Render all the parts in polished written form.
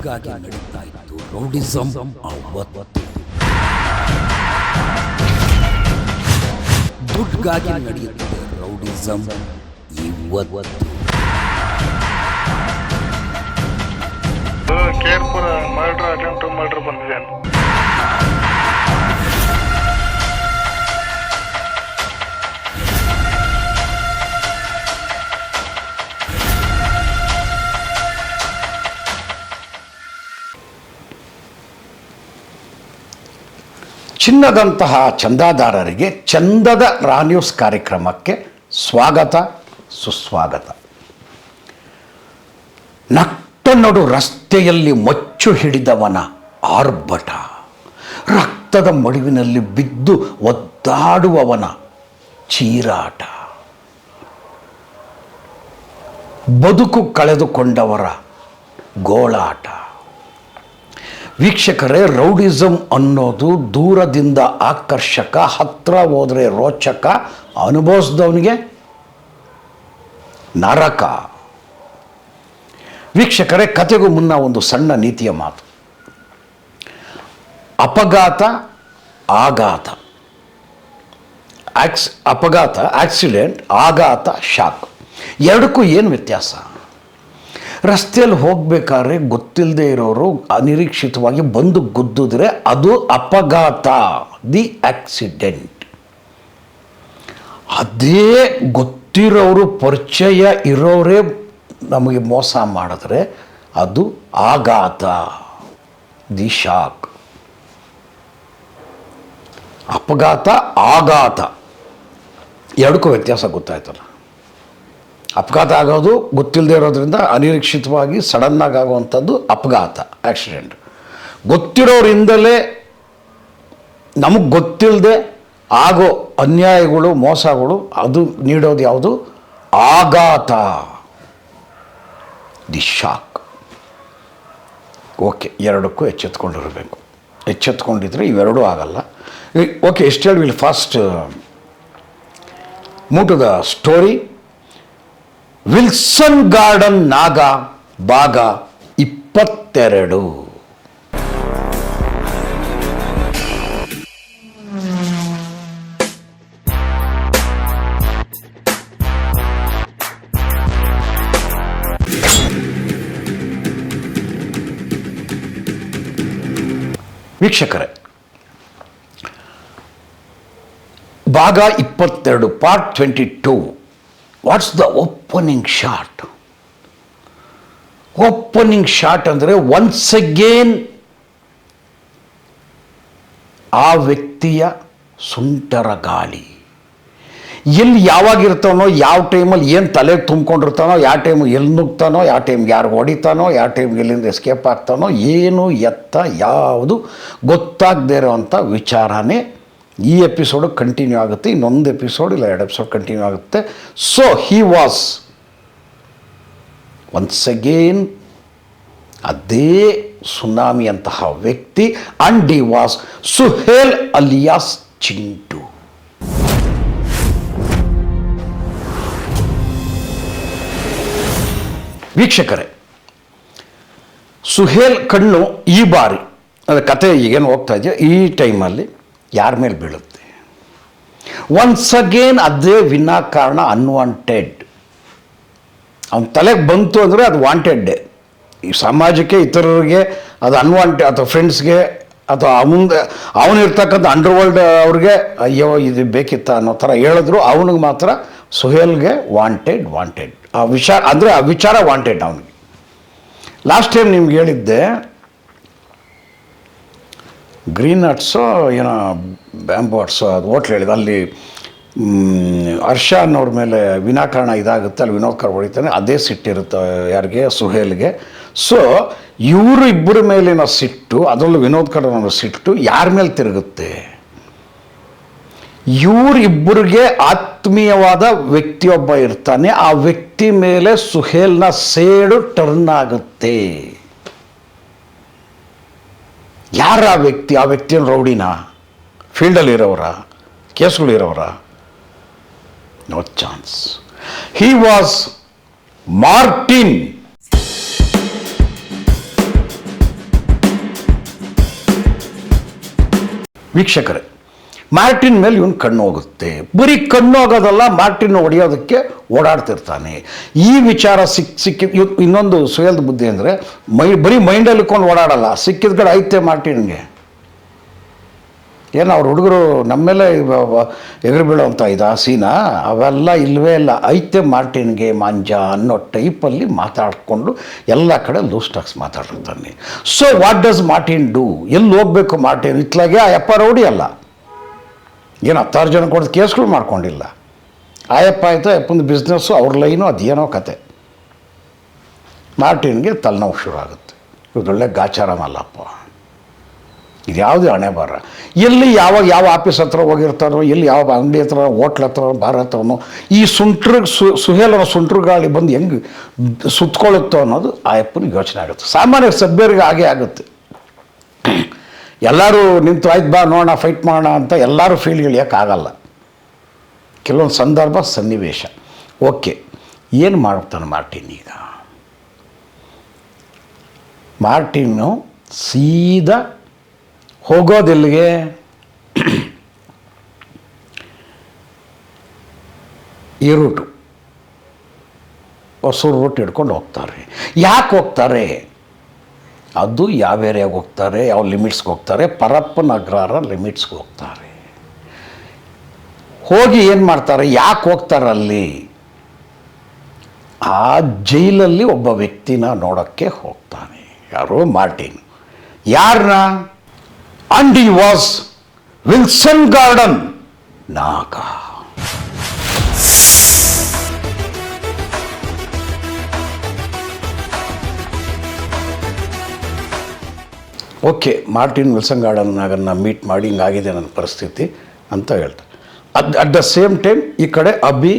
ದುಡ್ಗಾಗಿ ನಡೀತಾ ಇತ್ತು ರೌಡಿಸಂ ಅವತ್ತು. ದುಡ್ಗಾಗಿ ನಡೆಯುತ್ತೆ ರೌಡಿಸಂ ಇವತ್ತು. ಕೇರ್ಪುರ ಮರ್ಡರ್ ಅಟೆಂಪ್ಟ್ ಮರ್ಡರ್ ಬಂದಿದೆ. ಚಿನ್ನದಂತಹ ಚಂದಾದಾರರಿಗೆ ಚಂದದ ರಾ ನ್ಯೂಸ್ ಕಾರ್ಯಕ್ರಮಕ್ಕೆ ಸ್ವಾಗತ ಸುಸ್ವಾಗತ. ನಡು ರಸ್ತೆಯಲ್ಲಿ ಮಚ್ಚು ಹಿಡಿದವನ ಆರ್ಭಟ, ರಕ್ತದ ಮಡುವಿನಲ್ಲಿ ಬಿದ್ದು ಒದ್ದಾಡುವವನ ಚೀರಾಟ, ಬದುಕು ಕಳೆದುಕೊಂಡವರ ಗೋಳಾಟ. ವೀಕ್ಷಕರೇ, ರೌಡಿಸಮ್ ಅನ್ನೋದು ದೂರದಿಂದ ಆಕರ್ಷಕ, ಹತ್ತಿರ ಹೋದರೆ ರೋಚಕ, ಅನುಭವಿಸಿದವನಿಗೆ ನರಕ. ವೀಕ್ಷಕರೇ, ಕತೆಗೂ ಮುನ್ನ ಒಂದು ಸಣ್ಣ ನೀತಿಯ ಮಾತು. ಅಪಘಾತ, ಆಘಾತ, ಅಪಘಾತ ಆಕ್ಸಿಡೆಂಟ್, ಆಘಾತ ಶಾಕ್, ಎರಡಕ್ಕೂ ಏನು ವ್ಯತ್ಯಾಸ? ರಸ್ತೆಯಲ್ಲಿ ಹೋಗ್ಬೇಕಾದ್ರೆ ಗೊತ್ತಿಲ್ಲದೆ ಇರೋರು ಅನಿರೀಕ್ಷಿತವಾಗಿ ಬಂದು ಗುದ್ದಿದ್ರೆ ಅದು ಅಪಘಾತ, ದಿ ಆಕ್ಸಿಡೆಂಟ್. ಅದೇ ಗೊತ್ತಿರೋರು, ಪರಿಚಯ ಇರೋರೇ ನಮಗೆ ಮೋಸ ಮಾಡಿದ್ರೆ ಅದು ಆಘಾತ, ದಿ ಶಾಕ್. ಅಪಘಾತ, ಆಘಾತ ಎರಡಕ್ಕೂ ವ್ಯತ್ಯಾಸ ಗೊತ್ತಾಯ್ತಲ್ಲ. ಅಪಘಾತ ಆಗೋದು ಗೊತ್ತಿಲ್ಲದೆ ಇರೋದ್ರಿಂದ ಅನಿರೀಕ್ಷಿತವಾಗಿ ಸಡನ್ನಾಗಿ ಆಗುವಂಥದ್ದು ಅಪಘಾತ, ಆಕ್ಸಿಡೆಂಟ್. ಗೊತ್ತಿರೋರಿಂದಲೇ ನಮಗೆ ಗೊತ್ತಿಲ್ಲದೆ ಆಗೋ ಅನ್ಯಾಯಗಳು, ಮೋಸಗಳು, ಅದು ನೀಡೋದು ಯಾವುದು? ಆಘಾತ, ದಿ ಶಾಕ್. ಓಕೆ, ಎರಡಕ್ಕೂ ಎಚ್ಚೆತ್ಕೊಂಡಿರಬೇಕು. ಎಚ್ಚೆತ್ಕೊಂಡಿದ್ರೆ ಇವೆರಡೂ ಆಗಲ್ಲ. ಓಕೆ, ಎಷ್ಟು ಹೇಳಿ will fast move to the story. Wilson garden Naga ಭಾಗ 22. ವೀಕ್ಷಕರೇ, ಭಾಗ 22 part 22. What's the opening shot? Opening shot ಅಂದರೆ ಒನ್ಸ್ ಅಗೇನ್ ಆ ವ್ಯಕ್ತಿಯ ಸುಂಟರ ಗಾಳಿ. ಎಲ್ಲಿ ಯಾವಾಗಿರ್ತಾನೋ, ಯಾವ ಟೈಮಲ್ಲಿ ಏನು ತಲೆಗೆ ತುಂಬ್ಕೊಂಡಿರ್ತಾನೋ, ಯಾವ ಟೈಮ್ ಎಲ್ಲಿ ನುಗ್ತಾನೋ, ಯಾವ ಟೈಮ್ಗೆ ಯಾರು ಹೊಡಿತಾನೋ, ಯಾವ ಟೈಮ್ಗೆ ಎಲ್ಲಿಂದ ಎಸ್ಕೇಪ್ ಆಗ್ತಾನೋ, ಏನು ಎತ್ತ ಯಾವುದು ಗೊತ್ತಾಗದೇ ಇರೋವಂಥ ವಿಚಾರನೇ ಈ ಎಪಿಸೋಡು ಕಂಟಿನ್ಯೂ ಆಗುತ್ತೆ. ಇನ್ನೊಂದು ಎಪಿಸೋಡ್ ಇಲ್ಲ 2 ಎಪಿಸೋಡ್ ಕಂಟಿನ್ಯೂ ಆಗುತ್ತೆ. So he was once again ಅದೇ ಸುನಾಮಿ ಅಂತಹ ವ್ಯಕ್ತಿ. And he was Suhail alias Chintu. ವೀಕ್ಷಕರೇ, ಸುಹೇಲ್ ಕಣ್ಣು ಈ ಬಾರಿ, ಅದು ಕತೆ ಈಗೇನು ಹೋಗ್ತಾ ಇದೆಯೋ ಈ ಟೈಮಲ್ಲಿ ಯಾರ ಮೇಲೆ ಬೀಳುತ್ತೆ? ಒನ್ಸ್ ಅಗೇನ್ ಅದೇ ವಿನಾಕಾರಣ ಅನ್ವಾಂಟೆಡ್. ಅವನ ತಲೆಗೆ ಬಂತು ಅಂದರೆ ಅದು ವಾಂಟೆಡ್ಡೇ. ಈ ಸಮಾಜಕ್ಕೆ, ಇತರರಿಗೆ ಅದು ಅನ್ವಾಂಟೆಡ್, ಅಥವಾ ಫ್ರೆಂಡ್ಸ್ಗೆ, ಅಥವಾ ಅವನಿರ್ತಕ್ಕಂಥ ಅಂಡರ್ವರ್ಲ್ಡ್ ಅವ್ರಿಗೆ ಅಯ್ಯೋ ಇದು ಬೇಕಿತ್ತ ಅನ್ನೋ ಥರ ಹೇಳಿದ್ರು. ಅವನಿಗೆ ಮಾತ್ರ ಸುಹೇಲ್ಗೆ ವಾಂಟೆಡ್. ಆ ವಿಚಾರ ಅಂದರೆ ಆ ವಿಚಾರ ವಾಂಟೆಡ್ ಅವನಿಗೆ. ಲಾಸ್ಟ್ ಟೈಮ್ ನಿಮ್ಗೆ ಹೇಳಿದ್ದೆ, ಗ್ರೀನ್ ನಟ್ಸೋ ಏನೋ ಬ್ಯಾಂಬೋ ಹಟ್ಸೋ ಅದು ಹೋಟ್ಲ್ ಹೇಳಿದೆ. ಅಲ್ಲಿ ಹರ್ಷ ಅನ್ನೋರ ಮೇಲೆ ವಿನಾಕಾರಣ ಇದಾಗುತ್ತೆ, ಅಲ್ಲಿ ವಿನೋದ್ ಕರ್ ಹೊಡಿತಾನೆ. ಅದೇ ಸಿಟ್ಟಿರುತ್ತೆ ಯಾರಿಗೆ? ಸುಹೇಲ್ಗೆ. ಸೊ ಇವರು ಇಬ್ಬರ ಮೇಲಿನ ಸಿಟ್ಟು, ಅದರಲ್ಲೂ ವಿನೋದ್ ಕರ್ ಅನ್ನೋ ಸಿಟ್ಟು ಯಾರ ಮೇಲೆ ತಿರುಗುತ್ತೆ? ಇವರಿಬ್ಬರಿಗೆ ಆತ್ಮೀಯವಾದ ವ್ಯಕ್ತಿಯೊಬ್ಬ ಇರ್ತಾನೆ. ಆ ವ್ಯಕ್ತಿ ಮೇಲೆ ಸುಹೇಲ್ನ ಸೇಡು ಟರ್ನ್ ಆಗುತ್ತೆ. ಯಾರ ಆ ವ್ಯಕ್ತಿ? ಆ ವ್ಯಕ್ತಿಯನ್ನು ರೌಡಿನ, ಫೀಲ್ಡಲ್ಲಿರೋರ, ಕೇಸ್ಗಳಿರೋರ? No chance. He was Martin. ವೀಕ್ಷಕರೇ, ಮಾರ್ಟಿನ್ ಮೇಲೆ ಇವನು ಕಣ್ಣು ಹೋಗುತ್ತೆ. ಬರೀ ಕಣ್ಣು ಹೋಗೋದಲ್ಲ, ಮಾರ್ಟಿನ್ ಹೊಡೆಯೋದಕ್ಕೆ ಓಡಾಡ್ತಿರ್ತಾನೆ. ಈ ವಿಚಾರ ಸಿಕ್ಕಿ ಇನ್ನೊಂದು ಸುಹೇಲ್ದ ಬುದ್ಧಿ ಅಂದರೆ ಬರೀ ಮೈಂಡಲ್ಲಿ ಇಟ್ಕೊಂಡು ಓಡಾಡಲ್ಲ, ಸಿಕ್ಕಿದ ಕಡೆ ಐತೆ ಮಾರ್ಟಿನ್ಗೆ. ಏನು ಅವ್ರ ಹುಡುಗರು ನಮ್ಮೆಲ್ಲ ಎದುರು ಬೀಳೋವಂಥ ಸೀನಾ ಅವೆಲ್ಲ ಇಲ್ಲವೇ ಇಲ್ಲ. ಐತೆ ಮಾರ್ಟಿನ್ಗೆ ಮಾಂಜ ಅನ್ನೋ ಟೈಪಲ್ಲಿ ಮಾತಾಡಿಕೊಂಡು ಎಲ್ಲ ಕಡೆ ಲೂಸ್ ಟಾಕ್ಸ್ ಮಾತಾಡಿರ್ತಾನೆ. So what does Martin do? ಎಲ್ಲಿ ಹೋಗ್ಬೇಕು ಮಾರ್ಟಿನ್? ಇತ್ಲಾಗೆ ಆ ಯಪ್ಪ ರೌಡಿ ಅಲ್ಲ, ಏನು 10 ಜನ ಕೊಡೋದು ಕೇಸ್ಗಳು ಮಾಡ್ಕೊಂಡಿಲ್ಲ. ಆಯಪ್ಪ ಆಯಿತು, ಅಪ್ಪಂದು ಬಿಸ್ನೆಸ್ಸು, ಅವ್ರ ಲೈನು, ಅದೇನೋ ಕತೆ. ಮಾರ್ಟಿನ್ಗೆ ತಲೆನೋವು ಶುರು ಆಗುತ್ತೆ. ಇದೊಳ್ಳೆ ಗಾಚಾರನಲ್ಲಪ್ಪ, ಇದು ಯಾವುದೇ ಹಣೆ ಬಾರ. ಎಲ್ಲಿ ಯಾವ ಆಫೀಸ್ ಹತ್ರ ಹೋಗಿರ್ತಾರೋ, ಎಲ್ಲಿ ಯಾವ ಅಂಗಡಿ ಹತ್ರ, ಹೋಟ್ಲ್ ಹತ್ರ, ಬಾರ್ ಹತ್ರನೋ ಈ ಸುಹೇಲನ ಸುಂಟ್ರು ಗಾಳಿ ಬಂದು ಹೆಂಗೆ ಸುತ್ತಕೊಳ್ಳುತ್ತೋ ಅನ್ನೋದು ಆಯಪ್ಪನಿಗೆ ಯೋಚನೆ ಆಗುತ್ತೆ. ಸಾಮಾನ್ಯ ಸಭ್ಯರಿಗೆ ಹಾಗೆ ಆಗುತ್ತೆ. ಎಲ್ಲರೂ ನಿಂತು ಆಯ್ತು ಬಾ ನೋಡೋಣ, ಫೈಟ್ ಮಾಡೋಣ ಅಂತ ಎಲ್ಲರೂ ಫೀಲ್ಡ್ ಇಳಿಯೋಕ್ಕಾಗಲ್ಲ. ಕೆಲವೊಂದು ಸಂದರ್ಭ, ಸನ್ನಿವೇಶ. ಓಕೆ, ಏನು ಮಾಡ್ತಾನೆ ಮಾರ್ಟಿನ್ ಈಗ? ಮಾರ್ಟಿನ್ನು ಸೀದಾ ಹೋಗೋದೆಲ್ಲಿಗೆ? ಈ ರೂಟು, ಹೊಸೂರು ರೂಟ್ ಹಿಡ್ಕೊಂಡು ಹೋಗ್ತಾರೆ. ಯಾಕೆ ಹೋಗ್ತಾರೆ? ಅದು ಯಾವ ಏರಿಯಾಗೆ ಹೋಗ್ತಾರೆ, ಯಾವ ಲಿಮಿಟ್ಸ್ಗೆ ಹೋಗ್ತಾರೆ? ಪರಪ್ಪನ ಅಗ್ರಹಾರ ಲಿಮಿಟ್ಸ್ಗೆ ಹೋಗ್ತಾರೆ. ಹೋಗಿ ಏನು ಮಾಡ್ತಾರೆ? ಯಾಕೆ ಹೋಗ್ತಾರೆ ಅಲ್ಲಿ? ಆ ಜೈಲಲ್ಲಿ ಒಬ್ಬ ವ್ಯಕ್ತಿನ ನೋಡೋಕ್ಕೆ ಹೋಗ್ತಾನೆ. ಯಾರು? ಮಾರ್ಟಿನ್. ಯಾರನ್ನ? And he was Wilson garden Naga. Okay, Martin Wilson Garden ನಾಗನ್ನ ಮೀಟ್ ಮಾಡಿ ಹಿಂಗಾಗಿದೆ ನನ್ನ ಪರಿಸ್ಥಿತಿ ಅಂತ ಹೇಳ್ತಾರೆ. ಅಟ್ ದ ಸೇಮ್ ಟೈಮ್ ಈ ಕಡೆ ಅಭಿ,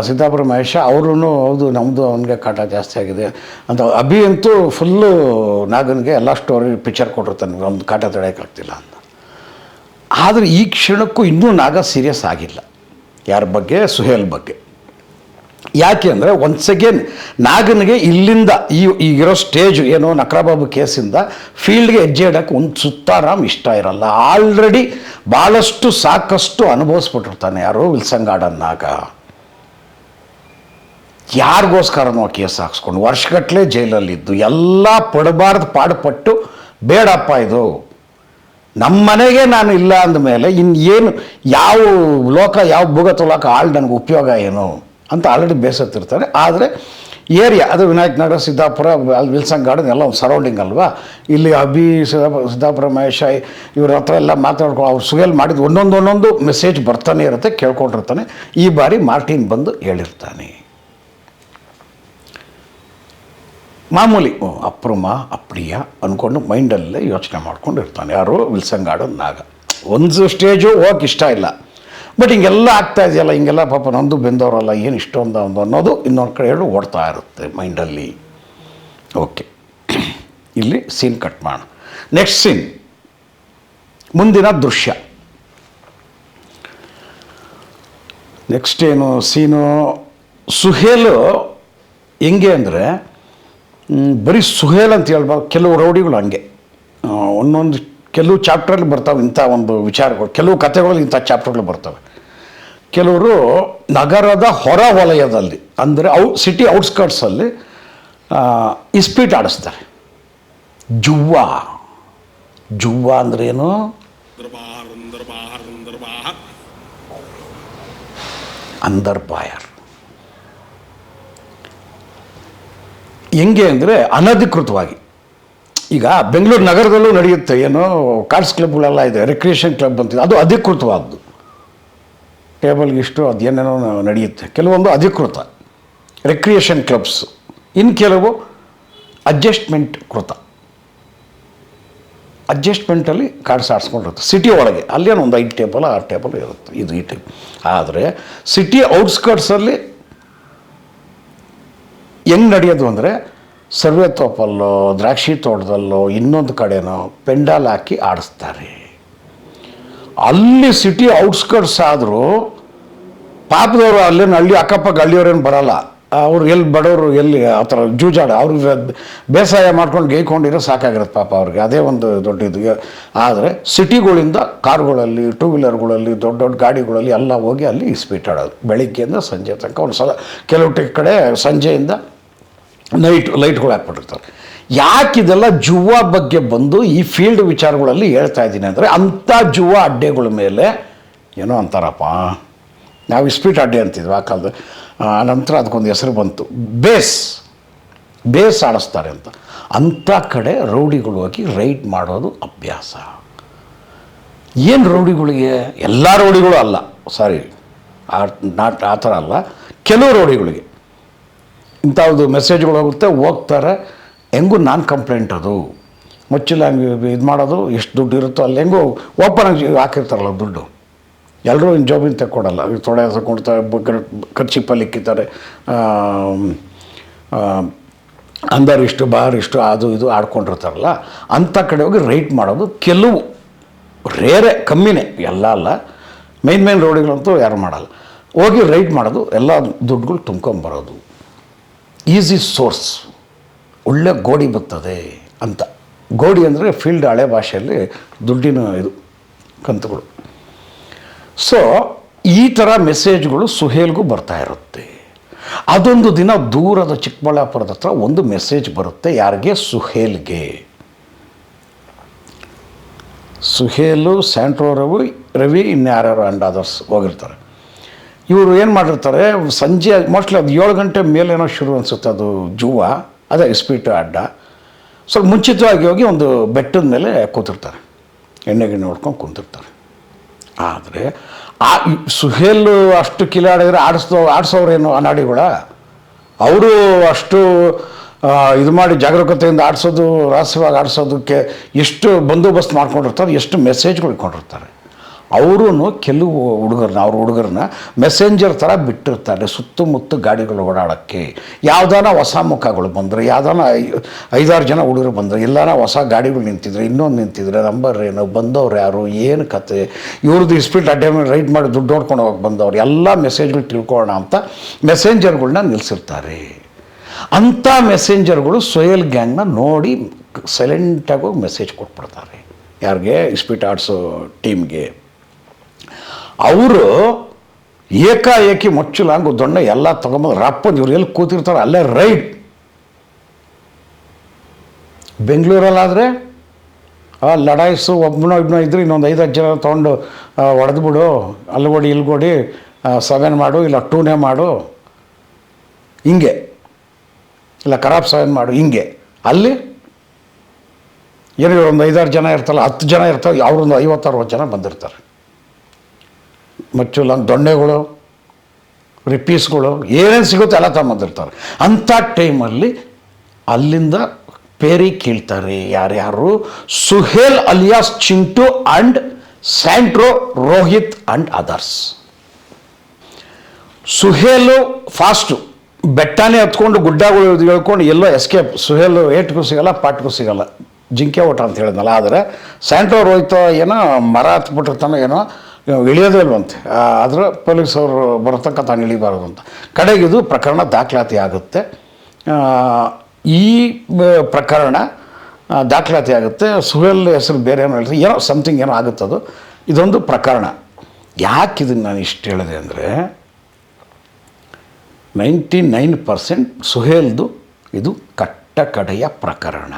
ಸಿದ್ದಾಪುರ ಮಹೇಶ ಅವ್ರೂ ಹೌದು ನಮ್ಮದು ಅವನಿಗೆ ಕಾಟ ಜಾಸ್ತಿ ಆಗಿದೆ ಅಂತ. ಅಭಿ ಅಂತೂ ಫುಲ್ಲು ನಾಗನಿಗೆ ಎಲ್ಲ ಸ್ಟೋರಿ ಪಿಕ್ಚರ್ ಕೊಟ್ಟಿರ್ತಾನೆ, ಒಂದು ಕಾಟ ತಡೆಯೋಕ್ಕಾಗ್ತಿಲ್ಲ ಅಂತ. ಆದರೆ ಈ ಕ್ಷಣಕ್ಕೂ ಇನ್ನೂ ನಾಗ ಸೀರಿಯಸ್ ಆಗಿಲ್ಲ. ಯಾರ ಬಗ್ಗೆ? ಸುಹೇಲ್ ಬಗ್ಗೆ. ಯಾಕೆ ಅಂದರೆ ಒನ್ಸ್ ಅಗೇನ್ ನಾಗನಿಗೆ ಇಲ್ಲಿಂದ ಈಗಿರೋ ಸ್ಟೇಜು ಏನು ನಕ್ರಾಬಾಬು ಕೇಸಿಂದ ಫೀಲ್ಡ್ಗೆ ಹೆಜ್ಜೆ ಇಡೋಕ್ಕೆ ಒಂದು ಸುತ್ತಾರಾಮ್ ಇಷ್ಟ ಇರಲ್ಲ. ಆಲ್ರೆಡಿ ಭಾಳಷ್ಟು ಸಾಕಷ್ಟು ಅನುಭವಿಸ್ಬಿಟ್ಟಿರ್ತಾನೆ. ಯಾರು? ವಿಲ್ಸನ್ ಗಾರ್ಡನ್ ನಾಗ. ಯಾರಿಗೋಸ್ಕರನೋ ಕೇಸ್ ಹಾಕ್ಸ್ಕೊಂಡು ವರ್ಷಗಟ್ಟಲೆ ಜೈಲಲ್ಲಿದ್ದು ಎಲ್ಲ ಪಡಬಾರ್ದು ಪಾಡುಪಟ್ಟು, ಬೇಡಪ್ಪ ಇದು ನಮ್ಮ ಮನೆಗೆ ನಾನು ಇಲ್ಲ ಅಂದಮೇಲೆ ಇನ್ನೇನು ಯಾವ ಲೋಕ, ಯಾವ ಭೂಗತ ಲೋಕ ಆಳ್ ನನಗೆ ಉಪಯೋಗ ಏನು ಅಂತ ಆಲ್ರೆಡಿ ಬೇಸತ್ತಿರ್ತಾರೆ. ಆದರೆ ಏರಿಯಾ ಅದು ವಿನಾಯಕ್ ನಗರ, ಸಿದ್ದಾಪುರ, ವಿಲ್ಸನ್ ಗಾರ್ಡನ್ ಎಲ್ಲ ಒಂದು ಸರೌಂಡಿಂಗ್ ಅಲ್ವಾ. ಇಲ್ಲಿ ಅಭಿ, ಸಿದ್ದಾಪುರ ಮಹೇಶ ಇವ್ರ ಹತ್ರ ಎಲ್ಲ ಮಾತಾಡ್ಕೊಂಡು ಅವ್ರು ಸುಹೇಲ್ ಮಾಡಿದ್ದು ಒಂದೊಂದು ಮೆಸೇಜ್ ಬರ್ತಾನೆ ಇರುತ್ತೆ, ಕೇಳ್ಕೊಂಡಿರ್ತಾನೆ. ಈ ಬಾರಿ ಮಾರ್ಟಿನ್ ಬಂದು ಹೇಳಿರ್ತಾನೆ. ಮಾಮೂಲಿ ಅಪ್ರಮ ಅಪ್ರಿಯ ಅಂದ್ಕೊಂಡು ಮೈಂಡಲ್ಲೇ ಯೋಚನೆ ಮಾಡ್ಕೊಂಡು ಇರ್ತಾನೆ. ಯಾರು? ವಿಲ್ಸನ್ ಗಾರ್ಡನ್ ನಾಗ. ಒಂದು ಸ್ಟೇಜು ಹೋಗಕ್ಕೆ ಇಷ್ಟ ಇಲ್ಲ, ಬಟ್ ಹಿಂಗೆಲ್ಲ ಆಗ್ತಾ ಇದೆಯಲ್ಲ, ಹಿಂಗೆಲ್ಲ ಪಾಪ ನಂದು ಬೆಂದವರಲ್ಲ, ಏನು ಇಷ್ಟೊಂದು ಅನ್ನೋದು ಇನ್ನೊಂದು ಕಡೆ ಹೇಳಿ ಓಡ್ತಾ ಇರುತ್ತೆ ಮೈಂಡಲ್ಲಿ. ಓಕೆ, ಇಲ್ಲಿ ಸೀನ್ ಕಟ್ ಮಾಡೋಣ. ನೆಕ್ಸ್ಟ್ ಸೀನ್, ಮುಂದಿನ ದೃಶ್ಯ. ನೆಕ್ಸ್ಟ್ ಏನು ಸೀನು? ಸುಹೇಲು ಹೆಂಗೆ ಅಂದರೆ ಬರೀ ಸುಹೇಲ್ ಅಂತ ಹೇಳ್ಬಾರ್ದು, ಕೆಲವು ರೌಡಿಗಳು ಹಂಗೆ ಒಂದೊಂದು ಕೆಲವು ಚಾಪ್ಟ್ರಲ್ಲಿ ಬರ್ತಾವೆ ಇಂಥ ಒಂದು ವಿಚಾರಗಳು, ಕೆಲವು ಕಥೆಗಳಲ್ಲಿ ಇಂಥ ಚಾಪ್ಟರ್ಗಳು ಬರ್ತವೆ. ಕೆಲವರು ನಗರದ ಹೊರ ವಲಯದಲ್ಲಿ ಅಂದರೆ ಸಿಟಿ ಔಟ್ಸ್ಕರ್ಟ್ಸಲ್ಲಿ ಇಸ್ಪೀಟ್ ಆಡಿಸ್ತಾರೆ. ಜುವ್ವ ಅಂದ್ರೇನು? ಅಂದರ್ ಬಾಯರ್. ಹೆಂಗೆ ಅಂದರೆ ಅನಧಿಕೃತವಾಗಿ. ಈಗ ಬೆಂಗಳೂರು ನಗರದಲ್ಲೂ ನಡೆಯುತ್ತೆ, ಏನೋ ಕಾರ್ಡ್ಸ್ ಕ್ಲಬ್ಗಳೆಲ್ಲ ಇದೆ, ರಿಕ್ರಿಯೇಷನ್ ಕ್ಲಬ್ ಅಂತಿದೆ, ಅದು ಅಧಿಕೃತವಾದ್ದು. ಟೇಬಲ್ಗಿಷ್ಟು ಅದೇನೇನೋ ನಡೆಯುತ್ತೆ. ಕೆಲವೊಂದು ಅಧಿಕೃತ ರಿಕ್ರಿಯೇಷನ್ ಕ್ಲಬ್ಸ್, ಇನ್ನು ಕೆಲವು ಅಡ್ಜಸ್ಟ್ಮೆಂಟ್ ಕೃತ. ಅಡ್ಜಸ್ಟ್ಮೆಂಟಲ್ಲಿ ಕಾರ್ಡ್ಸ್ ಆಡಿಸ್ಕೊಂಡಿರುತ್ತೆ ಸಿಟಿ ಒಳಗೆ, ಅಲ್ಲೇನೋ ಒಂದು 5 ಟೇಬಲ್ 6 ಟೇಬಲ್ ಇರುತ್ತೆ, ಇದು ಈ ಟೈಪ್. ಆದರೆ ಸಿಟಿ ಔಟ್ಸ್ಕರ್ಟ್ಸಲ್ಲಿ ಹೆಂಗೆ ನಡೆಯೋದು ಅಂದರೆ ಸರ್ವೆ ತೋಪಲ್ಲೋ, ದ್ರಾಕ್ಷಿ ತೋಟದಲ್ಲೋ, ಇನ್ನೊಂದು ಕಡೆನೋ ಪೆಂಡಾಲ್ ಹಾಕಿ ಆಡಿಸ್ತಾರೆ. ಅಲ್ಲಿ ಸಿಟಿ ಔಟ್ಸ್ಕರ್ಟ್ಸ್ ಆದರೂ ಪಾಪದವರು ಅಲ್ಲೇನು ಹಳ್ಳಿ ಅಕ್ಕಪಕ್ಕ ಹಳ್ಳಿಯವ್ರೇನು ಬರಲ್ಲ, ಅವ್ರು ಎಲ್ಲಿ ಬಡವರು ಎಲ್ಲಿ ಆ ಥರ ಜೂಜಾಡ ಅವ್ರಿಗೆ ಬೇಸಾಯ ಮಾಡ್ಕೊಂಡು ಗೈಕೊಂಡಿರೋ ಸಾಕಾಗಿರುತ್ತೆ ಪಾಪ ಅವ್ರಿಗೆ, ಅದೇ ಒಂದು ದೊಡ್ಡ ಇದು. ಆದರೆ ಸಿಟಿಗಳಿಂದ ಕಾರ್ಗಳಲ್ಲಿ, ಟೂ ವೀಲರ್ಗಳಲ್ಲಿ, ದೊಡ್ಡ ದೊಡ್ಡ ಗಾಡಿಗಳಲ್ಲಿ ಎಲ್ಲ ಹೋಗಿ ಅಲ್ಲಿ ಇಸ್ಪೀಟ್ ಆಡೋದು ಬೆಳಿಗ್ಗೆಯಿಂದ ಸಂಜೆ ತನಕ. ಒಂದು ಸಲ ಕೆಲವು ಕಡೆ ಸಂಜೆಯಿಂದ ಲೈಟ್ಗಳು ಹಾಕ್ಬಿಟ್ಟಿರ್ತಾರೆ. ಯಾಕಿದೆಲ್ಲ ಜುವ್ವ ಬಗ್ಗೆ ಬಂದು ಈ ಫೀಲ್ಡ್ ವಿಚಾರಗಳಲ್ಲಿ ಹೇಳ್ತಾ ಇದ್ದೀನಿ ಅಂದರೆ, ಅಂಥ ಜುವ್ವ ಅಡ್ಡೆಗಳ ಮೇಲೆ ಏನೋ ಅಂತಾರಪ್ಪ, ನಾವು ಇಸ್ಪೀಟ್ ಅಡ್ಡೆ ಅಂತಿದ್ವಿ ಆ ಕಾಲದ. ಆನಂತರ ಅದಕ್ಕೊಂದು ಹೆಸರು ಬಂತು, ಬೇಸ್ ಆಡಿಸ್ತಾರೆ ಅಂತ. ಅಂಥ ಕಡೆ ರೌಡಿಗಳು ಹೋಗಿ ರೈಡ್ ಮಾಡೋದು ಅಭ್ಯಾಸ. ಏನು ರೌಡಿಗಳಿಗೆ, ಎಲ್ಲ ರೌಡಿಗಳು ಅಲ್ಲ, ಸಾರಿ ಆ ಥರ ಅಲ್ಲ, ಕೆಲವು ರೌಡಿಗಳಿಗೆ ಇಂಥದ್ದು ಮೆಸೇಜ್ಗಳು ಹೋಗ್ತಾರೆ. ಹೆಂಗೂ ನಾನ್ ಕಂಪ್ಲೇಂಟ್ ಅದು ಮುಚ್ಚಿಲ್ಲ ಇದು ಮಾಡೋದು, ಎಷ್ಟು ದುಡ್ಡು ಇರುತ್ತೋ ಅಲ್ಲಿ ಹೆಂಗೂ ಓಪನ್ ಆಗಿ ಹಾಕಿರ್ತಾರಲ್ಲ ದುಡ್ಡು, ಎಲ್ಲರೂ ಇನ್ನು ಜಾಬಿನ ತಗೊಡಲ್ಲ, ತೊಡೆ ಕೊಡ್ತಾರೆ, ಖರ್ಚಿಪ್ಪಲ್ಲಿ ಇಕ್ಕಿದ್ದಾರೆ, ಅಂದರ್ ಇಷ್ಟು ಬಾರ್ ಇಷ್ಟು ಅದು ಇದು ಆಡ್ಕೊಂಡಿರ್ತಾರಲ್ಲ, ಅಂಥ ಕಡೆ ಹೋಗಿ ರೈಟ್ ಮಾಡೋದು. ಕೆಲವು ರೇರೆ ಕಮ್ಮಿನೇ, ಎಲ್ಲ ಅಲ್ಲ, ಮೇನ್ ರೋಡಿಗಳಂತೂ ಯಾರು ಮಾಡಲ್ಲ. ಹೋಗಿ ರೈಟ್ ಮಾಡೋದು, ಎಲ್ಲ ದುಡ್ಡುಗಳು ತುಂಬ್ಕೊಂಬರೋದು, ಈಸಿ ಸೋರ್ಸ್, ಒಳ್ಳೆ ಗೋಡಿ ಬರ್ತದೆ ಅಂತ. ಗೋಡಿ ಅಂದರೆ ಫೀಲ್ಡ್ ಹಳೆ ಭಾಷೆಯಲ್ಲಿ ದುಡ್ಡಿನ ಇದು ಕಂತುಗಳು. ಸೊ ಈ ಥರ ಮೆಸೇಜ್ಗಳು ಸುಹೇಲ್ಗೂ ಬರ್ತಾ ಇರುತ್ತೆ. ಅದೊಂದು ದಿನ ದೂರದ ಚಿಕ್ಕಬಳ್ಳಾಪುರದ ಹತ್ರ ಒಂದು ಮೆಸೇಜ್ ಬರುತ್ತೆ, ಯಾರಿಗೆ? ಸುಹೇಲ್ಗೆ. ಸುಹೇಲು, ಸ್ಯಾಂಟ್ರೋ ರವಿ ಇನ್ಯಾರ್ಯಾರು ಆ್ಯಂಡ್ ಅದರ್ಸ್ ಹೋಗಿರ್ತಾರೆ. ಇವರು ಏನು ಮಾಡಿರ್ತಾರೆ, ಸಂಜೆ ಮೋಸ್ಟ್ಲಿ ಅದು 7 ಗಂಟೆ ಮೇಲೇನೋ ಶುರು ಅನಿಸುತ್ತೆ ಅದು ಜುವ್ವ, ಅದೇ ಇಸ್ಪೀಟ್ ಅಡ್ಡ. ಸ್ವಲ್ಪ ಮುಂಚಿತವಾಗಿ ಹೋಗಿ ಒಂದು ಬೆಟ್ಟದ ಮೇಲೆ ಕೂತಿರ್ತಾರೆ, ಎಣ್ಣೆಗೆ ನೋಡ್ಕೊಂಡು ಕೂತಿರ್ತಾರೆ. ಆದರೆ ಆ ಸುಹೇಲು ಅಷ್ಟು ಕಿಲಾಡಿದ್ರೆ ಆಡಿಸೋರೇನು ಆ ನಾಡಿಗಳ, ಅವರು ಅಷ್ಟು ಇದು ಮಾಡಿ ಜಾಗರೂಕತೆಯಿಂದ ಆಡಿಸೋದು, ರಹಸ್ಯವಾಗಿ ಆಡಿಸೋದಕ್ಕೆ ಎಷ್ಟು ಬಂದೋಬಸ್ತ್ ಮಾಡ್ಕೊಂಡಿರ್ತಾರೆ, ಎಷ್ಟು ಮೆಸೇಜ್ಗಳು ಇಟ್ಕೊಂಡಿರ್ತಾರೆ. ಅವರು ಕೆಲವು ಹುಡುಗರನ್ನ ಮೆಸೆಂಜರ್ ಥರ ಬಿಟ್ಟಿರ್ತಾರೆ ಸುತ್ತಮುತ್ತ ಗಾಡಿಗಳು ಓಡಾಡೋಕ್ಕೆ. ಯಾವುದಾನ ಹೊಸ ಮುಖಗಳು ಬಂದರೆ, ಯಾವುದಾನ 5-6 ಜನ ಹುಡುಗರು ಬಂದರೆ, ಎಲ್ಲಾನ ಹೊಸ ಗಾಡಿಗಳು ನಿಂತಿದ್ರೆ, ಇನ್ನೊಂದು ನಿಂತಿದ್ರೆ, ನಂಬರ್ ಏನು, ಬಂದವ್ರು ಯಾರು, ಏನು ಕತೆ, ಇವ್ರದ್ದು ಇಸ್ಪೀಟ್ ಅಡ್ಡೆ ಮೇಲೆ ರೈಡ್ ಮಾಡಿ ದುಡ್ಡು ನೋಡ್ಕೊಂಡು ಹೋಗಿ ಬಂದವ್ರು, ಎಲ್ಲ ಮೆಸೇಜ್ಗಳು ತಿಳ್ಕೊಳ್ಳೋಣ ಅಂತ ಮೆಸೆಂಜರ್ಗಳನ್ನ ನಿಲ್ಲಿಸಿರ್ತಾರೆ. ಅಂಥ ಮೆಸೆಂಜರ್ಗಳು ಸೊಯಲ್ ಗ್ಯಾಂಗ್ನ ನೋಡಿ ಸೈಲೆಂಟಾಗಿ ಹೋಗಿ ಮೆಸೇಜ್ ಕೊಟ್ಬಿಡ್ತಾರೆ. ಯಾರಿಗೆ? ಇಸ್ಪೀಟ್ ಆಡಿಸೋ ಟೀಮ್ಗೆ. ಅವರು ಏಕಾಏಕಿ ಮುಚ್ಚಲಾಂಗು ದೊಣ್ಣ ಎಲ್ಲ ತೊಗೊಂಬಂದು ರಪ್ಪಂದು ಇವ್ರು ಎಲ್ಲಿ ಕೂತಿರ್ತಾರೆ ಅಲ್ಲೇ ರೈಡ್. ಬೆಂಗಳೂರಲ್ಲಾದರೆ ಲಡಾಯಿಸು ಒಬ್ಬನೋ ಇದ್ರೆ ಇನ್ನೊಂದು 5-10 ಜನ ತೊಗೊಂಡು ಹೊಡೆದ್ಬಿಡು, ಅಲ್ಗೊಡಿ ಇಲ್ಗೊಡಿ 7 ಮಾಡು, ಇಲ್ಲ 2ನೇ ಮಾಡು, ಹಿಂಗೆ, ಇಲ್ಲ ಖರಾಬ್ 7 ಮಾಡು, ಹಿಂಗೆ. ಅಲ್ಲಿ ಏನೋ ಒಂದು 5-6 ಜನ ಇರ್ತಾರಲ್ಲ, 10 ಜನ ಇರ್ತಾರೆ, ಅವರೊಂದು 50-60 ಜನ ಬಂದಿರ್ತಾರೆ. ಮಚ್ಚುಲ್ಲ ದೊಣ್ಣೆಗಳು, ರಿಪೀಸ್ಗಳು, ಏನೇನು ಸಿಗುತ್ತೆ ಎಲ್ಲ ತಗೊಂಬಂದಿರ್ತಾರೆ. ಅಂಥ ಟೈಮಲ್ಲಿ ಅಲ್ಲಿಂದ ಪೇರಿ ಕೇಳ್ತಾರೆ. ಯಾರ್ಯಾರು? Suhail alias Chintu and Santro, Rohit and others. Suhail fast, ಬೆಟ್ಟನೇ ಹತ್ಕೊಂಡು ಗುಡ್ಡಗಳು ಹೇಳ್ಕೊಂಡು ಎಲ್ಲೋ ಎಸ್ಕೇಪ್. ಸುಹೇಲು ಏಟ್ಗೂ ಸಿಗಲ್ಲ, ಪಾಟ್ಗೂ ಸಿಗಲ್ಲ, ಜಿಂಕೆ ಓಟ ಅಂತ ಹೇಳಿದ್ನಲ್ಲ. ಆದರೆ ಸ್ಯಾಂಟ್ರೋ, ರೋಹಿತ್ ಏನೋ ಮರ ಹತ್ಬಿಟ್ಟಿರ್ತಾನೋ ಏನೋ, ಇಳಿಯೋದೇ ಇಲ್ವಂತೆ. ಅದರ ಪೊಲೀಸವರು ಬರತಕ್ಕ ತಾನು ಇಳಿಬಾರದು ಅಂತ. ಕಡೆಗೆ ಇದು ಪ್ರಕರಣ ದಾಖಲಾತಿ ಆಗುತ್ತೆ. ಈ ಪ್ರಕರಣ ದಾಖಲಾತಿ ಆಗುತ್ತೆ. ಸುಹೇಲ್ ಹೆಸರು ಬೇರೆ ಏನೋ ಹೇಳ್ತಾರೆ, ಏನೋ ಸಮಥಿಂಗ್ ಏನೋ ಆಗುತ್ತದು. ಇದೊಂದು ಪ್ರಕರಣ. ಯಾಕೆ ಇದನ್ನು ನಾನು ಇಷ್ಟು ಹೇಳಿದೆ ಅಂದರೆ, 99% ಸುಹೇಲ್ದು ಇದು ಕಟ್ಟಕಡೆಯ ಪ್ರಕರಣ.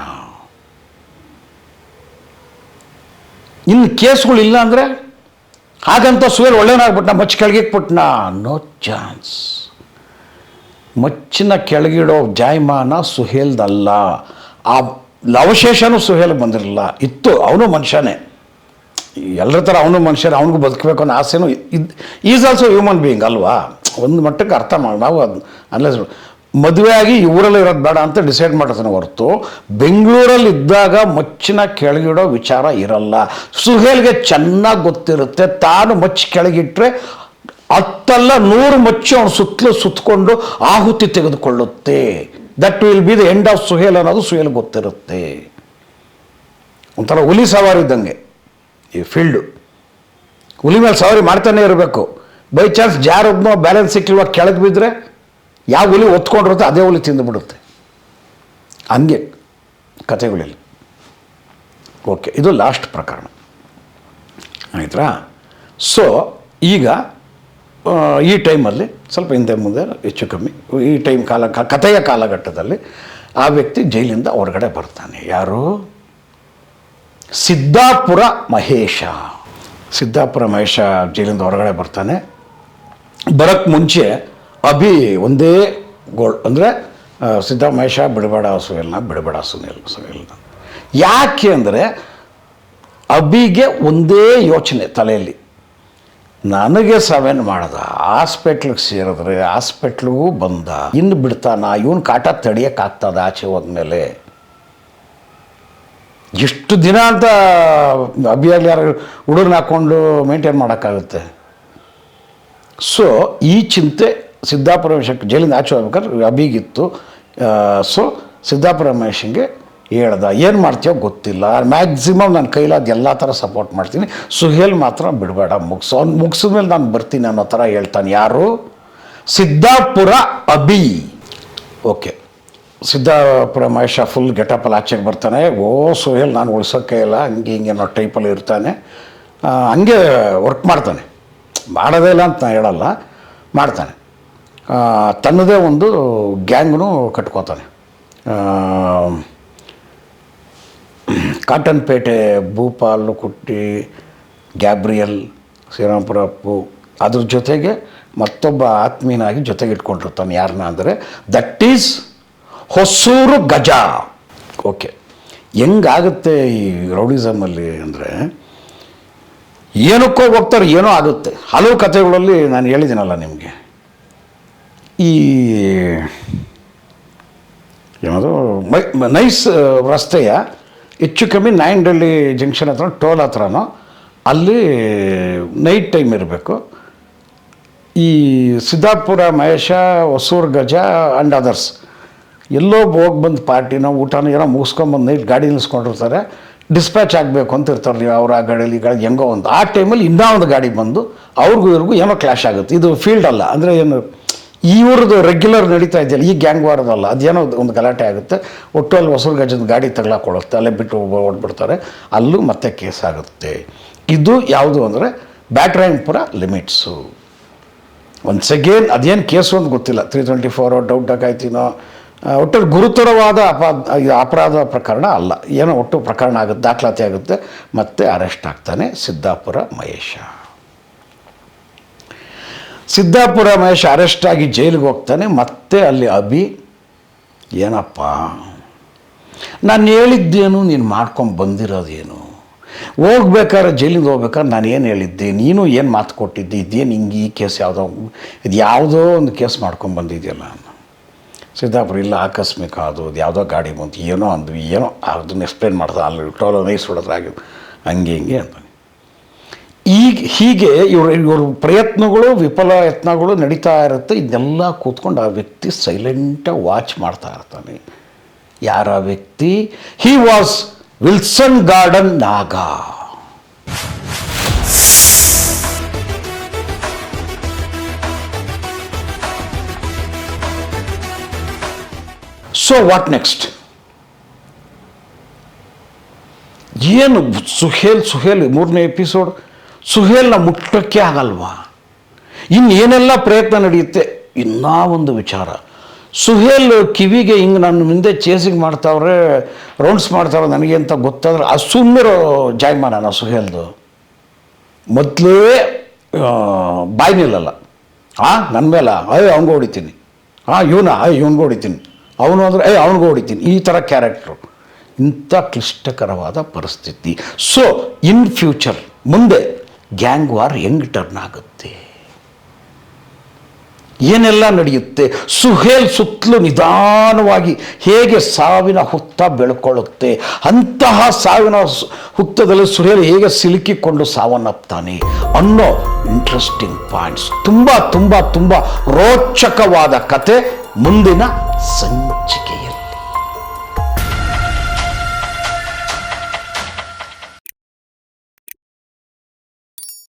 ಇನ್ನು ಕೇಸ್ಗಳಿಲ್ಲ ಅಂದರೆ, ಹಾಗಂತ ಸುಹೇಲ್ ಒಳ್ಳೆಯನಾಗ್ಬಿಟ್ನ, ಮಚ್ಚ ಕೆಳಗಿಟ್ಬಿಟ್ನ, ನೋ ಚಾನ್ಸ್. ಮಚ್ಚಿನ ಕೆಳಗಿಡೋ ಜಾಯಮಾನ ಸುಹೇಲ್ದಲ್ಲ. ಆ ಅವಶೇಷನೂ ಸುಹೇಲ್ ಬಂದಿರಲಿಲ್ಲ, ಇತ್ತು. ಅವನು ಮನುಷ್ಯನೇ, ಎಲ್ಲರ ಥರ ಅವನು ಮನುಷ್ಯನೇ, ಅವನಿಗೂ ಬದುಕಬೇಕು ಅನ್ನೋ ಆಸೆನೂ ಈಸ್ ಆಲ್ಸೋ ಹ್ಯೂಮನ್ ಬೀಯಿಂಗ್ ಅಲ್ವಾ. ಒಂದು ಮಟ್ಟಕ್ಕೆ ಅರ್ಥ ಮಾಡಿ ನಾವು ಅದು ಅನ್ಲೆಸ್ ಮದುವೆ ಆಗಿ ಊರಲ್ಲಿ ಇರೋದು ಬೇಡ ಅಂತ ಡಿಸೈಡ್ ಮಾಡ್ತಾನೆ ಹೊರತು, ಬೆಂಗಳೂರಲ್ಲಿ ಇದ್ದಾಗ ಮಚ್ಚಿನ ಕೆಳಗಿಡೋ ವಿಚಾರ ಇರಲ್ಲ. ಸುಹೇಲ್ಗೆ ಚೆನ್ನಾಗಿ ಗೊತ್ತಿರುತ್ತೆ, ತಾನು ಮಚ್ಚು ಕೆಳಗಿಟ್ರೆ 10-100 ಮಚ್ಚು ಅವನು ಸುತ್ತಲೂ ಸುತ್ತಕೊಂಡು ಆಹುತಿ ತೆಗೆದುಕೊಳ್ಳುತ್ತೆ. That will be the end of Suhail ಅನ್ನೋದು ಸುಹೇಲ್ ಗೊತ್ತಿರುತ್ತೆ. ಒಂಥರ ಹುಲಿ ಸವಾರಿ ಇದ್ದಂಗೆ ಈ ಫೀಲ್ಡು. ಹುಲಿ ಮೇಲೆ ಸವಾರಿ ಮಾಡ್ತಾನೆ ಇರಬೇಕು. ಬೈ ಚಾನ್ಸ್ ಜಾರೊಬ್ಬನೋ ಬ್ಯಾಲೆನ್ಸ್ ಸಿಕ್ಕಿಲ್ವ ಕೆಳಗೆ ಬಿದ್ದರೆ ಯಾವ ಹುಲಿ ಒತ್ಕೊಂಡಿರುತ್ತೆ ಅದೇ ಹುಲಿ ತಿಂದುಬಿಡುತ್ತೆ. ಹಂಗೆ ಕಥೆಗಳಲ್ಲಿ. ಓಕೆ, ಇದು ಲಾಸ್ಟ್ ಪ್ರಕರಣ ಆಯ್ತಾ. ಸೊ ಈಗ ಈ ಟೈಮಲ್ಲಿ ಸ್ವಲ್ಪ ಹಿಂದೆ ಮುಂದೆ ಹೆಚ್ಚು ಕಮ್ಮಿ ಈ ಟೈಮ್ ಕಥೆಯ ಕಾಲಘಟ್ಟದಲ್ಲಿ ಆ ವ್ಯಕ್ತಿ ಜೈಲಿಂದ ಹೊರಗಡೆ ಬರ್ತಾನೆ. ಯಾರು? ಸಿದ್ದಾಪುರ ಮಹೇಶ. ಸಿದ್ದಾಪುರ ಮಹೇಶ ಜೈಲಿಂದ ಹೊರಗಡೆ ಬರ್ತಾನೆ. ಬರೋಕ್ಕೆ ಮುಂಚೆ ಅಭಿ ಒಂದೇ ಗೋಳ್ ಅಂದರೆ ಮಹೇಶ ಬಿಡಬೇಡ ಸುಹೇಲ್ನ, ಬಿಡಬೇಡ ಸುಹೇಲ್ನ. ಯಾಕೆ ಅಂದರೆ ಅಭಿಗೆ ಒಂದೇ ಯೋಚನೆ ತಲೆಯಲ್ಲಿ, ನನಗೆ ಸವೆನ್ ಮಾಡ್ದ, ಹಾಸ್ಪಿಟ್ಲಿಗೆ ಸೇರಿದ್ರೆ ಹಾಸ್ಪಿಟ್ಲಿಗೂ ಬಂದ, ಇನ್ನು ಬಿಡ್ತಾನ, ಇವನು ಕಾಟ ತಡಿಯೋಕ್ಕಾಗ್ತದ ಆಚೆ ಹೋದ್ಮೇಲೆ? ಎಷ್ಟು ದಿನ ಅಂತ ಅಭಿಯಾಗಲಿ ಯಾರು ಹುಡುಗರನ್ನ ಹಾಕ್ಕೊಂಡು ಮೇಂಟೈನ್ ಮಾಡೋಕ್ಕಾಗುತ್ತೆ? ಸೊ ಈ ಚಿಂತೆ ಸಿದ್ದಾಪುರ ಮಹೇಶಕ್ಕೆ ಜೈಲಿಂದ ಆಚೆ ಹೋಗ್ಬೇಕಾದ್ರೆ ಅಭಿಗಿತ್ತು. ಸೊ ಸಿದ್ದಾಪುರ ಮಹೇಶಂಗೆ ಹೇಳ್ದ, ಏನು ಮಾಡ್ತೀಯೋ ಗೊತ್ತಿಲ್ಲ, ಮ್ಯಾಕ್ಸಿಮಮ್ ನನ್ನ ಕೈಲಾದ ಎಲ್ಲ ಥರ ಸಪೋರ್ಟ್ ಮಾಡ್ತೀನಿ, ಸುಹೇಲ್ ಮಾತ್ರ ಬಿಡಬೇಡ, ಅವ್ನು ಮುಗಿಸಿದ್ಮೇಲೆ ನಾನು ಬರ್ತೀನಿ ಅನ್ನೋ ಥರ ಹೇಳ್ತಾನೆ. ಯಾರು? ಸಿದ್ದಾಪುರ ಅಭಿ. ಓಕೆ, ಸಿದ್ದಾಪುರ ಮಹೇಶ ಫುಲ್ ಗೆಟಪಲ್ಲಿ ಆಚೆಗೆ ಬರ್ತಾನೆ. ಓ ಸುಹೇಲ್ ನಾನು ಉಳ್ಸೋಕ್ಕೆ ಇಲ್ಲ, ಹಂಗೆ ಹಿಂಗೆ ಅನ್ನೋ ಟೈಪಲ್ಲಿ ಇರ್ತಾನೆ. ಹಂಗೆ ವರ್ಕ್ ಮಾಡ್ತಾನೆ, ಮಾಡೋದೇ ಇಲ್ಲ ಅಂತ ನಾನು ಹೇಳಲ್ಲ, ಮಾಡ್ತಾನೆ. ತನ್ನದೇ ಒಂದು ಗ್ಯಾಂಗ್ನು ಕಟ್ಕೋತಾನೆ. ಕಾಟನ್ಪೇಟೆ ಭೂಪಾಲು ಕುಟ್ಟಿ, ಗ್ಯಾಬ್ರಿಯಲ್, ಶ್ರೀರಾಮ್ಪುರ ಅಪ್ಪು, ಅದ್ರ ಜೊತೆಗೆ ಮತ್ತೊಬ್ಬ ಆತ್ಮೀಯನಾಗಿ ಜೊತೆಗೆ ಇಟ್ಕೊಂಡಿರ್ತಾನೆ. ಯಾರನ್ನ ಅಂದರೆ ದಟ್ ಈಸ್ ಹೊಸೂರು ಗಜ. ಓಕೆ, ಹೆಂಗಾಗುತ್ತೆ ಈ ರೌಡಿಸಮಲ್ಲಿ ಅಂದರೆ ಏನಕ್ಕೋ ಹೋಗ್ತಾರೆ, ಏನೋ ಆಗುತ್ತೆ. ಹಲವು ಕಥೆಗಳಲ್ಲಿ ನಾನು ಹೇಳಿದ್ದೀನಲ್ಲ ನಿಮಗೆ, ಈ ಏನದು ನೈಸ್ ರಸ್ತೆಯ ಹೆಚ್ಚು ಕಮ್ಮಿ ನಾಯಂಡಹಳ್ಳಿ ಜಂಕ್ಷನ್ ಹತ್ರ ಟೋಲ್ ಹತ್ರನೋ ಅಲ್ಲಿ ನೈಟ್ ಟೈಮ್ ಇರಬೇಕು. ಈ ಸಿದ್ದಾಪುರ ಮಹೇಶ, ಹೊಸೂರು ಗಜ ಆ್ಯಂಡ್ ಅದರ್ಸ್ ಎಲ್ಲೋ ಹೋಗಿ ಬಂದು ಪಾರ್ಟಿನೋ ಊಟನೋ ಏನೋ ಮುಗಿಸ್ಕೊಂಬಂದು ನೈಟ್ ಗಾಡಿ ನಿಲ್ಲಿಸ್ಕೊಂಡಿರ್ತಾರೆ, ಡಿಸ್ಪ್ಯಾಚ್ ಆಗಬೇಕು ಅಂತ ಇರ್ತಾರಲ್ಲ ಅವ್ರು. ಆ ಗಾಡಿಯಲ್ಲಿ ಈ ಗಾಡಿ ಹೆಂಗೋ ಒಂದು ಆ ಟೈಮಲ್ಲಿ ಇನ್ನೂ ಒಂದು ಗಾಡಿ ಬಂದು ಅವ್ರಿಗೂ ಇವ್ರಿಗೂ ಏನೋ ಕ್ಲಾಶ್ ಆಗುತ್ತೆ. ಇದು ಫೀಲ್ಡ್ ಅಲ್ಲ, ಅಂದರೆ ಏನು ಇವ್ರದ್ದು ರೆಗ್ಯುಲರ್ ನಡೀತಾ ಇದೆಯಲ್ಲ, ಈ ಗ್ಯಾಂಗ್ ವಾರದಲ್ಲ, ಅದೇನೋ ಒಂದು ಗಲಾಟೆ ಆಗುತ್ತೆ. ಒಟ್ಟು ಅಲ್ಲಿ ಹೊಸೂರು ಗಜದ ಗಾಡಿ ತಗೊಳಕೊಡುತ್ತೆ, ಅಲ್ಲೇ ಬಿಟ್ಟು ಓಡ್ಬಿಡ್ತಾರೆ, ಅಲ್ಲೂ ಮತ್ತೆ ಕೇಸ್ ಆಗುತ್ತೆ. ಇದು ಯಾವುದು ಅಂದರೆ ಬ್ಯಾಟ್ರಾಯನ್ಪುರ ಲಿಮಿಟ್ಸು. ಒನ್ಸ್ ಅಗೇನ್ ಅದೇನು ಕೇಸು ಅಂತ ಗೊತ್ತಿಲ್ಲ, 324 ಡೌಟ್ ಡಕಾಯ್ತಿನೋ, ಒಟ್ಟು ಗುರುತರವಾದ ಅಪರಾಧ ಪ್ರಕರಣ ಅಲ್ಲ, ಏನೋ ಒಟ್ಟು ಪ್ರಕರಣ ಆಗುತ್ತೆ, ದಾಖಲಾತಿ ಆಗುತ್ತೆ, ಮತ್ತೆ ಅರೆಸ್ಟ್ ಆಗ್ತಾನೆ ಸಿದ್ದಾಪುರ ಮಹೇಶ. ಸಿದ್ದಾಪುರ ಮಹೇಶ್ ಅರೆಸ್ಟ್ ಆಗಿ ಜೈಲಿಗೆ ಹೋಗ್ತಾನೆ. ಮತ್ತೆ ಅಲ್ಲಿ ಅಭಿ, ಏನಪ್ಪ ನಾನು ಹೇಳಿದ್ದೇನು, ನೀನು ಮಾಡ್ಕೊಂಡು ಬಂದಿರೋದೇನು, ಹೋಗ್ಬೇಕಾದ್ರೆ ಜೈಲಿಗೆ ಹೋಗ್ಬೇಕಾದ್ರೆ ನಾನು ಏನು ಹೇಳಿದ್ದೆ, ನೀನು ಏನು ಮಾತು ಕೊಟ್ಟಿದ್ದೆ, ಇದೇನು ಹಿಂಗೆ ಈ ಕೇಸ್ ಯಾವುದೋ ಒಂದು ಕೇಸ್ ಮಾಡ್ಕೊಂಡು ಬಂದಿದೆಯಲ್ಲ ನಾನು. ಸಿದ್ದಾಪುರ ಇಲ್ಲ, ಆಕಸ್ಮಿಕ ಅದು ಯಾವುದೋ ಗಾಡಿ ಬಂತು, ಏನೋ ಅಂದ್ವಿ, ಏನೋ ಅದನ್ನು ಎಕ್ಸ್ಪ್ಲೇನ್ ಮಾಡ್ದೆ, ಅಲ್ಲಿ ಟೋಲ ನೈಸ್ ಹೊಡೆದ್ರಾಗಿದ್ದು ಹಂಗೆ ಹಿಂಗೆ ಅಂತ. ಈಗ ಹೀಗೆ ಇವ್ರ ಪ್ರಯತ್ನಗಳು, ವಿಫಲ ಯತ್ನಗಳು ನಡೀತಾ ಇರುತ್ತೆ. ಇದೆಲ್ಲ ಕೂತ್ಕೊಂಡು ಆ ವ್ಯಕ್ತಿ ಸೈಲೆಂಟಾಗಿ ವಾಚ್ ಮಾಡ್ತಾ ಇರ್ತಾನೆ. ಯಾರ ವ್ಯಕ್ತಿ? ಹಿ ವಾಸ್ ವಿಲ್ಸನ್ ಗಾರ್ಡನ್ ನಾಗ. So what next? ಏನು ಸುಹೇಲ್ 3ನೇ ಎಪಿಸೋಡ್, ಸುಹೇಲ್ನ ಮುಟ್ಟಕ್ಕೆ ಆಗಲ್ವಾ? ಇನ್ನೇನೆಲ್ಲ ಪ್ರಯತ್ನ ನಡೆಯುತ್ತೆ. ಇನ್ನೂ ಒಂದು ವಿಚಾರ, ಸುಹೇಲ್ ಕಿವಿಗೆ ಹಿಂಗೆ ನನ್ನ ಮುಂದೆ ಚೇಸಿಂಗ್ ಮಾಡ್ತಾವ್ರೆ, ರೌಂಡ್ಸ್ ಮಾಡ್ತಾವ್ರೆ ನನಗೆ ಅಂತ ಗೊತ್ತಾದ್ರೆ ಆ ಸುಮ್ಮನೆ ಜಾಯಮಾನ ಸುಹೇಲ್ದು ಮೊದಲೇ ಬಾಯಿ ನಿಲ್ಲಲ್ಲ. ನನ್ನ ಮೇಲೆ ಅವ್ನಿಗೆ ಹೊಡಿತೀನಿ, ಇವನಿಗೆ ಹೊಡಿತೀನಿ, ಅವನು ಅಂದರೆ ಅವ್ನಿಗೆ ಹೊಡಿತೀನಿ, ಈ ಥರ ಕ್ಯಾರೆಕ್ಟ್ರು. ಇಂಥ ಕ್ಲಿಷ್ಟಕರವಾದ ಪರಿಸ್ಥಿತಿ. ಸೊ ಇನ್ ಫ್ಯೂಚರ್ ಮುಂದೆ ಗ್ಯಾಂಗ್ ವಾರ್ ಹೆಂಗೆ ಟರ್ನ್ ಆಗುತ್ತೆ, ಏನೆಲ್ಲ ನಡೆಯುತ್ತೆ, ಸುಹೇಲ್ ಸುತ್ತಲೂ ನಿಧಾನವಾಗಿ ಹೇಗೆ ಸಾವಿನ ಹುತ್ತ ಬೆಳ್ಕೊಳ್ಳುತ್ತೆ, ಅಂತಹ ಸಾವಿನ ಹುತ್ತದಲ್ಲಿ ಸುಹೇಲ್ ಹೇಗೆ ಸಿಲುಕಿಕೊಂಡು ಸಾವನ್ನಪ್ತಾನೆ ಅನ್ನೋ ಇಂಟ್ರೆಸ್ಟಿಂಗ್ ಪಾಯಿಂಟ್ಸ್, ತುಂಬ ತುಂಬ ತುಂಬ ರೋಚಕವಾದ ಕತೆ ಮುಂದಿನ ಸಂಚಿಕೆ.